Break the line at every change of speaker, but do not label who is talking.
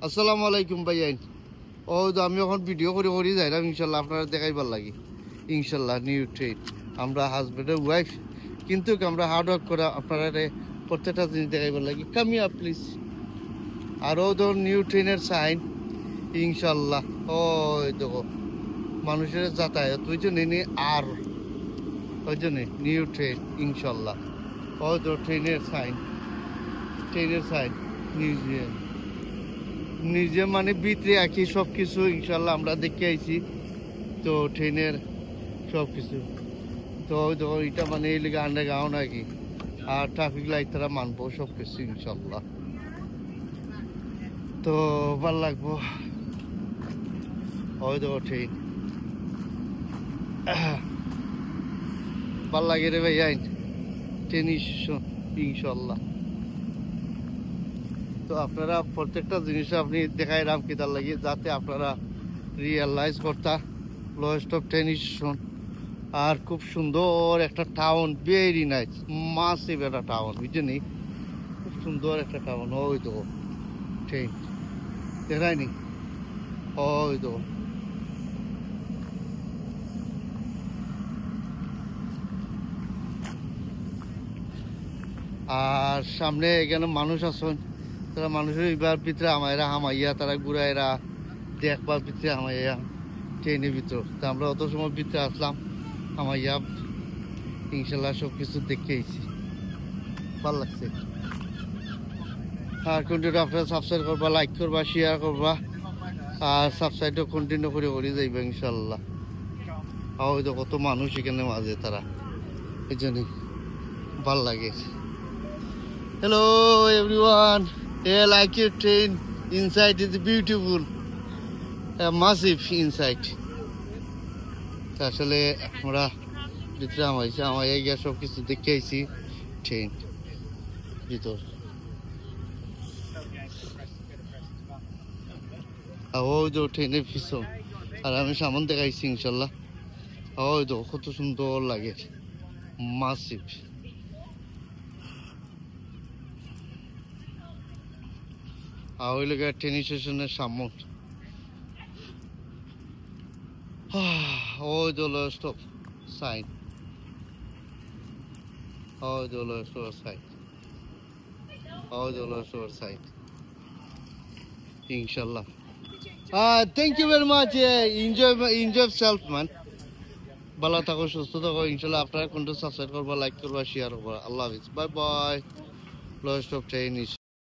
আসসালামু আলাইকুম ভাইয়াইন। ও তো আমি এখন ভিডিও করে যাইলাম, ইনশাল্লাহ আপনারা দেখাইবার লাগি। ইনশাল্লাহ নিউ ট্রেন, আমরা হাজব্যান্ডের ওয়াইফ, কিন্তু আমরা হার্ড ওয়ার্ক করে আপনারা প্রত্যেকটা জিনিস দেখাইবার লাগি। কামিয়া প্লিজ। আরও তো নিউ ট্রেনের সাইন, ইনশাল্লাহ। ও দেখো মানুষের যাতায়াত ওই জন্য আর ওই জন্য নিউ ট্রেন ইনশাল্লাহ। ও তো ট্রেনের সাইন নিজে মানে ভিতরে আঁকি সব কিছু ইনশাল্লাহ আমরা দেখে আইছি। তো ট্রেনের সব কিছু তো এটা মানে এই লিগে আন্ডারগ্রাউন্ড নাকি, আর ট্রাফিক লাইট তারা মানবো সব কিছু ইনশাল্লাহ। তো ভাল লাগবো। ওই দেখো ট্রেন ভাল লাগে রে ভাই আইন ট্রেন ইনশাল্লাহ। তো আপনারা প্রত্যেকটা জিনিস আপনি দেখাই রাম কি তার লাগে, যাতে আপনারা রিয়েলাইজ করতা লোয়েস্ট অফ ট্রেন স্টেশন। আর খুব সুন্দর একটা টাউন, ভেরি নাইস, মাসিভ একটা টাউন, বুঝছেন? খুব সুন্দর একটা টাউন। ওই তো ট্রেন দেখায়নি, ওই তো আর সামনে এখানে মানুষ আছেন, তারা মানুষের এবার ভিতরে আমাইরা হামাইয়া তারা ঘুরাইরা দেখবার ভিতরে হামাইয়া ট্রেনের ভিতর। তা আমরা অত সময় ভিতরে আসলাম হামাইয়া, ইনশাল্লাহ সব কিছু দেখেছি, ভাল লাগছে। আর কন্টিনিউ আপনারা সাবস্ক্রাইব করবা, লাইক করবা, শেয়ার করবা, আর সাবস্ক্রাইবও কন্টিনিউ করে যাইবা ইনশাল্লাহ। ওই তো কত মানুষ এখানে মাঝে, তারা এই জন্যই ভাল লাগে। Hello everyone, yeah, like your train inside is beautiful, massive inside. আসলে আমরা ভিতরে আমার গিয়ে সব কিছু দেখে আইছি ট্রেন ভিতর। ওই তো ট্রেনের পিছন, আর আমি সামন দেখাইছি ইনশাল্লাহ। ওই তো কত সুন্দর লাগে, মাসিভ। ওই লোক ট্রেন স্টেশনের সামন। ওই তো লয়েস্ট অফ সাইন, ওই তো লয়েস্ট অফ সাইন, ওই তো লয়েস্ট অফ সাইন ইনশাল্লাহ। Thank you very much, enjoy self man. ভালো থাকো, সুস্থ থাকো ইনশাল্লাহ। আপনারা কোনটা সাবস্ক্রাইব করবা, লাইক করবা, শেয়ার করবা। আল্লাহ হাফিজ, bye bye. Lowest of train